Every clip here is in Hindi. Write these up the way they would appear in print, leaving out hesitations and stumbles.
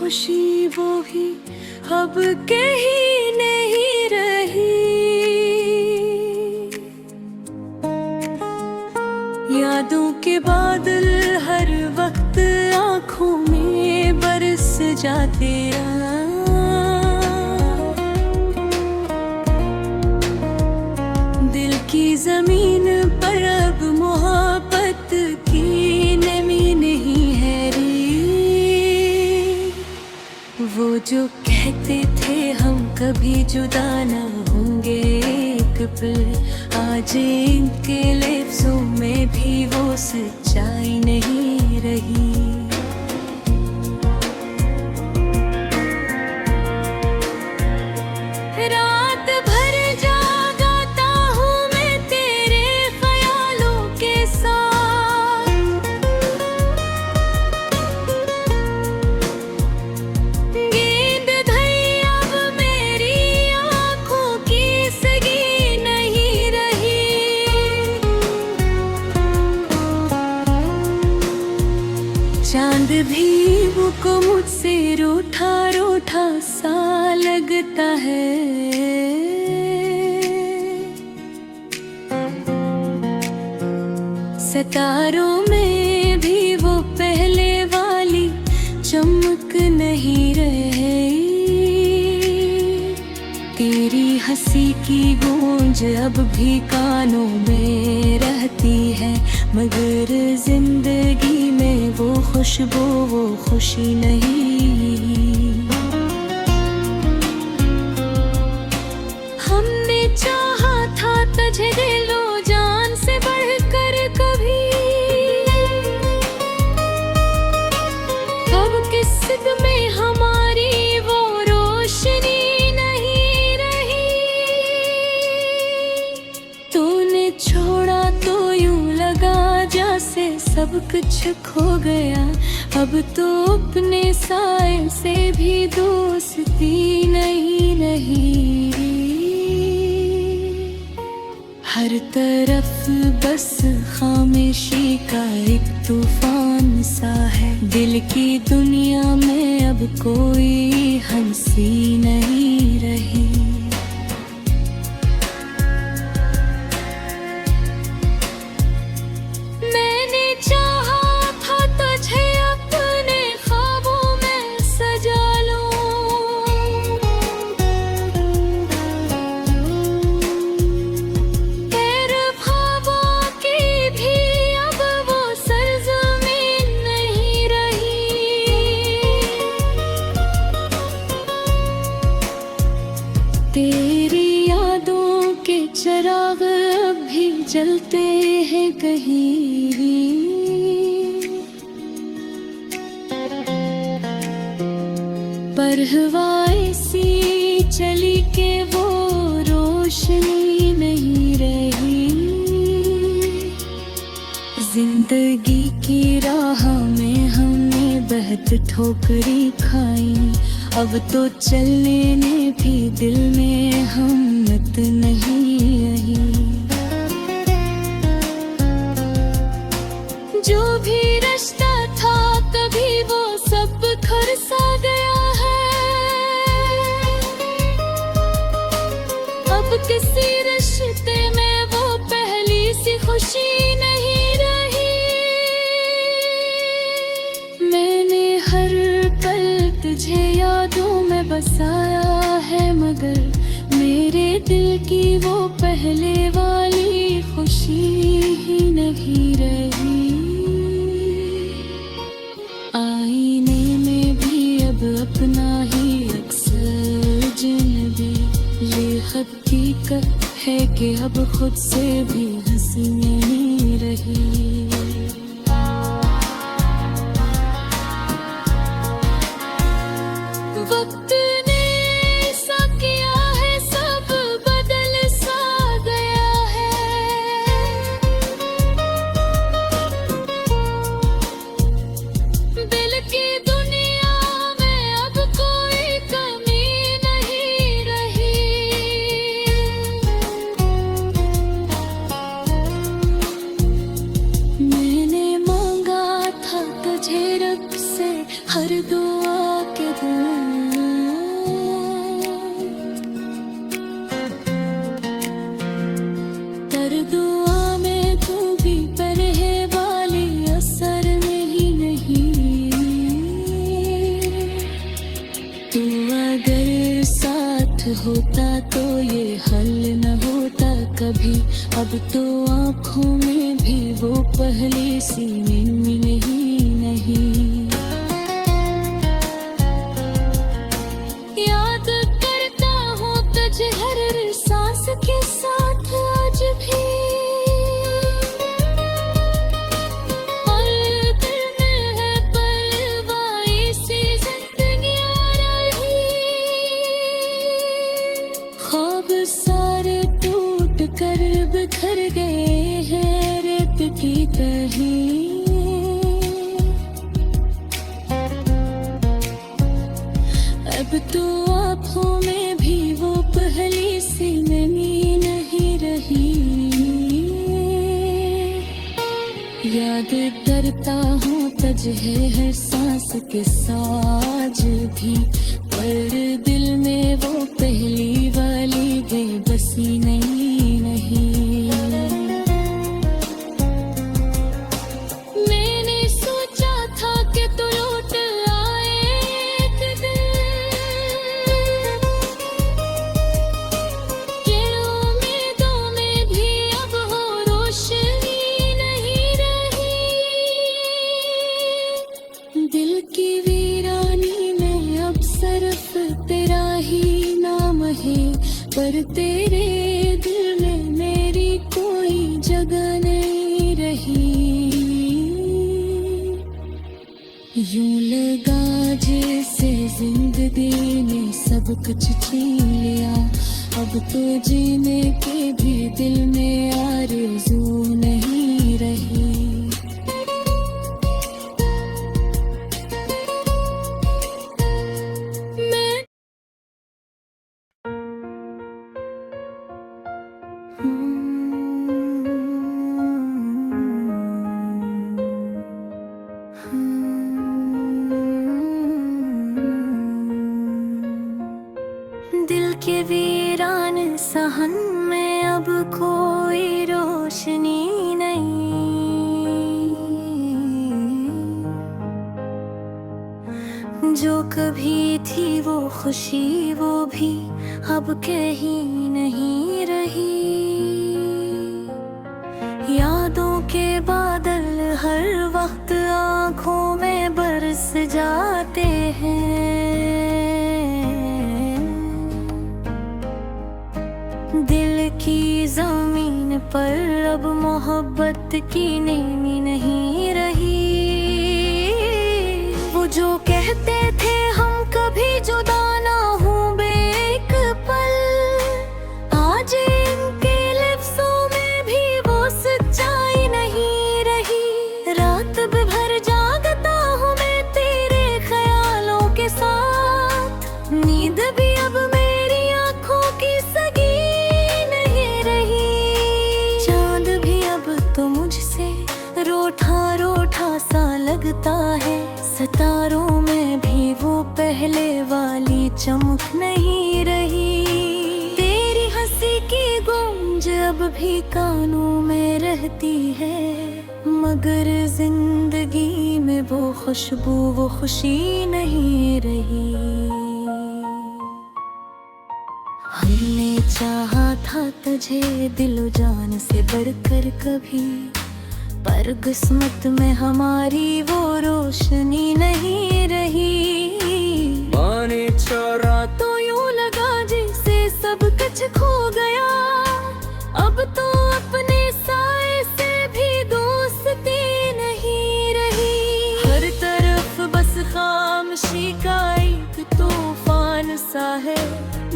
खुशी वो भी अब कहीं नहीं रही। यादों के बादल हर वक्त आँखों में बरस जाते दिल की जमीन पर अब मोहब्बत की नमी नहीं है रे। वो जो कहते थे हम कभी जुदा ना होंगे एक पल, आज इनके लफ्ज़ों में भी वो सच्चाई नहीं रही। रात भर जागता हूँ मैं तेरे ख्यालों के साथ, नींद धई अब मेरी आँखों की सगी नहीं रही। चांद भी मुझको मुझसे रूठा रूठा सा लगता है। सितारों में भी वो पहले वाली चमक नहीं रही। तेरी हंसी की गूंज अब भी कानों में रहती है, मगर जिंदगी में वो खुशबू वो खुशी नहीं। हमने चाहा था तुझे दिलो जान से बढ़कर कभी, अब किस्मत में हमारी वो रोशनी नहीं रही। तूने छोड़ा तो यूं लगा जैसे सब कुछ खो गया, अब तो अपने साए से भी दोस्ती नहीं रही। हर तरफ बस खामोशी का एक तूफान सा है, दिल की दुनिया में अब कोई हंसी नहीं रही। मैंने चाहा था तुझे अपने ख्वाबों में सजा लूं, खैर ख्वाबों की भी अब वो सरज़मीन नहीं रही। तेरी यादों के चिराग अब भी जलते हैं कहीं, पर हवाएं सी चली के वो रोशनी नहीं रही। जिंदगी की राह में हमने बहुत ठोकरी खाई, अब तो चलने ने भी दिल में हिम्मत नहीं रही। जो भी रिश्ता था कभी वो सब खरसा गया है, अब किसी रिश्ते में वो पहली सी खुशी नहीं रही। मैंने हर पल तुझे यादों में बसाया है, मगर मेरे दिल की वो पहले वाली खुशी ही नहीं रही। आईने में भी अब अपना ही अक्सर अजनबी, ये हकीकत है कि अब खुद से भी हंसी नहीं रही। वक्त ने ऐसा किया है सब बदल सा गया है, दिल की दुनिया में अब कोई कमी नहीं रही। मैंने मांगा था तुझे रब से हर दुआ के होता तो ये हल न होता कभी। अब तो आँखों में भी वो पहली सी नींद नहीं। याद करता हूँ तुझे हर सांस के साथ आज भी, और दिल में है परवाई सी जिंदगियाँ रही। ख्वाब सारे टूट कर बिखर गए हैं रेत की तरह। अब तो आँखों में भी वो पहली सी नमी नहीं रही। याद करता हूँ तुझे हर सांस के साज भी, पर दिल में वो पहली वाली बेबसी नहीं। मैंने सोचा था कि तू लौट आए एक दिन, ये उम्मीदों में भी अब वो रोशनी नहीं रही। दिल की वीरानी में अब सिर्फ तेरा ही नाम है, पर तेरे दिल में मेरी कोई जगह नहीं रही। यूं लगा जैसे जिंदगी ने सब कुछ छीन लिया, अब तो जीने के भी दिल में आरज़ू नहीं रही। दिल के वीरान सहन में अब कोई रोशनी नहीं। जो कभी थी वो खुशी वो भी अब कहीं नहीं रही। यादों के बादल हर वक्त आँखों में बरस जाते हैं। दिल की जमीन पर अब मोहब्बत की नींव नहीं रही। वो जो कहते थे हम कभी जुदा ना होंगे एक पल, आज इनके लफ्ज़ों में भी वो सच्चाई नहीं रही। रात भर जागता हूँ मैं तेरे ख्यालों के साथ, नींद भी अब मेरी आँखों की सगी नहीं रही। चांद भी अब तो मुझसे रूठा रूठा सा लगता है। सितारों में भी वो पहले वाली चमक नहीं रही। तेरी हंसी की गूंज अब भी कानों में रहती है, मगर जिंदगी में वो खुशबू वो खुशी नहीं रही। हमने चाहा था तुझे दिलो जान से बढ़कर कभी, पर किस्मत में हमारी वो रोशनी नहीं रही। माने चोरा तो यूं लगा जैसे सब कुछ खो गया, अब तो अपने साए से भी दोस्ती नहीं रही। हर तरफ बस खामोशी का एक तूफान सा है।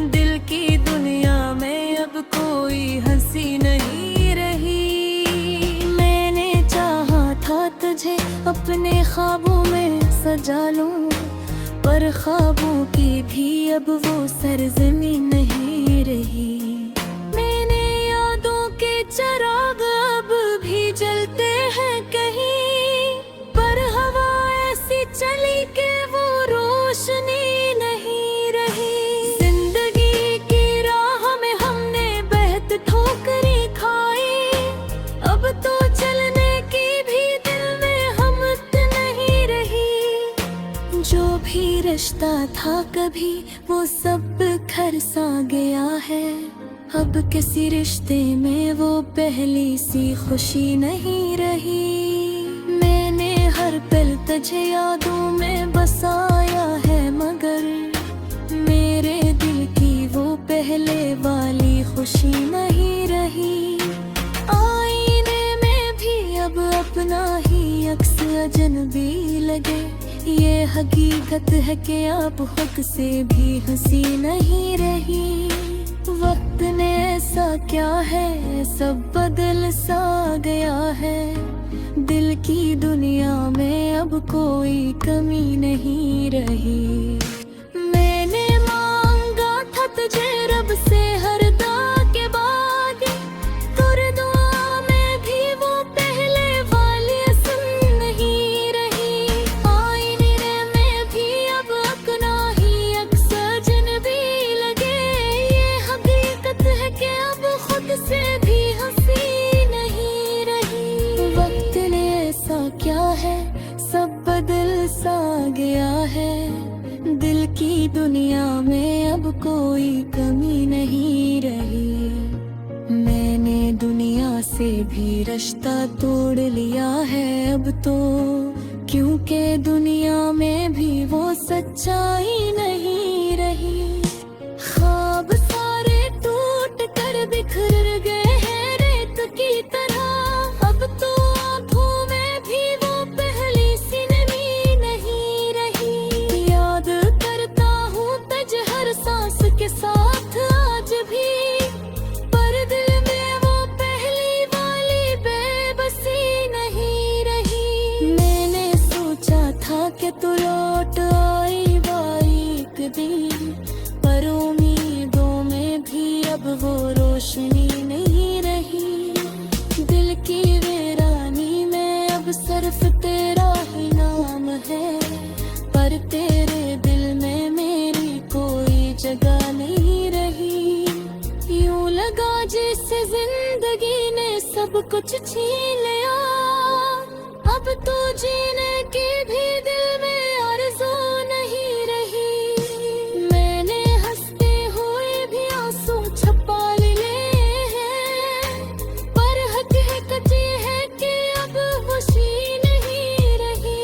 दिल की दुनिया में अब कोई हंसी नहीं रही। मैंने चाहा था तुझे अपने ख्वाबों में सजा लूं, पर ख्वाबों की भी अब वो सरजमी नहीं रही। मैंने यादों के चिराग अब भी जलते हैं कहीं, पर हवा ऐसी चली कि वो रोशनी नहीं रही। जिंदगी की राह में हमने बेहद ठोकरें खाई, अब तो चलने की भी दिल में हिम्मत नहीं रही। जो भी रिश्ता था कभी वो सब जहर सा गया है। अब किसी रिश्ते में वो पहली सी खुशी नहीं रही। मैंने हर पल तुझे यादों में बसाया है, मगर मेरे दिल की वो पहले वाली खुशी नहीं रही। आईने में भी अब अपना ही अक्स अजनबी लगे। ये हकीकत है कि अब खुद से भी हंसी नहीं रही। वक्त ने ऐसा क्या है, सब बदल सा गया है। दिल की दुनिया में अब कोई कमी नहीं रही। मैंने मांगा था तुझे रब से हर दुआ के बाद, तुर दुआ में भी वो पहले वाली असम नहीं रही। आईने में भी अब अपना ही अक्स अजनबी लगे। ये हकीकत है कि अब खुद से भी हंसी नहीं रही। वक्त ने ऐसा क्या है, सब बदल सा गया है। दिल की दुनिया में अब कोई कमी नहीं रही। मैंने दुनिया से भी रिश्ता तोड़ लिया है अब तो, क्योंकि दुनिया में भी वो सच्चाई नहीं रही। ख्वाब सारे टूट कर बिखर गए हैं रेत की तरह। अब तो आँखों में भी वो पहली सी नमी नहीं रही। याद करता हूँ तुझे हर सांस के साथ आज भी, पर दिल में वो पहली वाली बेबसी नहीं रही। मैंने सोचा था कि तू लौट आएगा एक दिन, पर उम्मीदों में भी अब वो रोशनी नहीं रही। दिल की वीरानी में अब सिर्फ तेरा ही नाम है, पर तेरे दिल में मेरी कोई जगह नहीं रही। यूं लगा जैसे जिंदगी ने सब कुछ छीन लिया। अब तो जीने की भी दिल में आरज़ू नहीं रही। मैंने हंसते हुए भी आंसू छुपा लिए हैं, पर हकीकत ये है कि अब खुशी नहीं रही।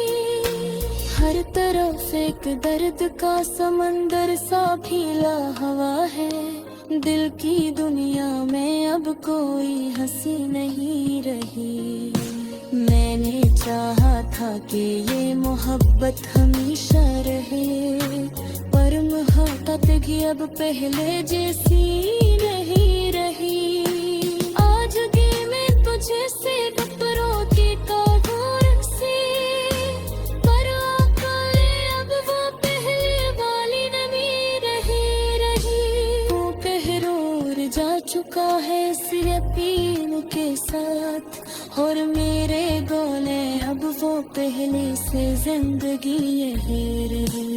हर तरफ एक दर्द का समंदर सा फैला हुआ है। दिल की दुनिया में अब कोई हंसी नहीं रही। मैंने चाहा था कि ये मोहब्बत हमेशा रहे, पर मोहब्बत भी अब पहले जैसी नहीं रही। आज के मैं तुझे से कपड़ों की कागोर से, पर आकारे अब वो पहले वाली नमी रही। वो कहरोर जा चुका है इस यकीन के साथ, और मेरे गोले अब वो पहले से जिंदगी यही रही।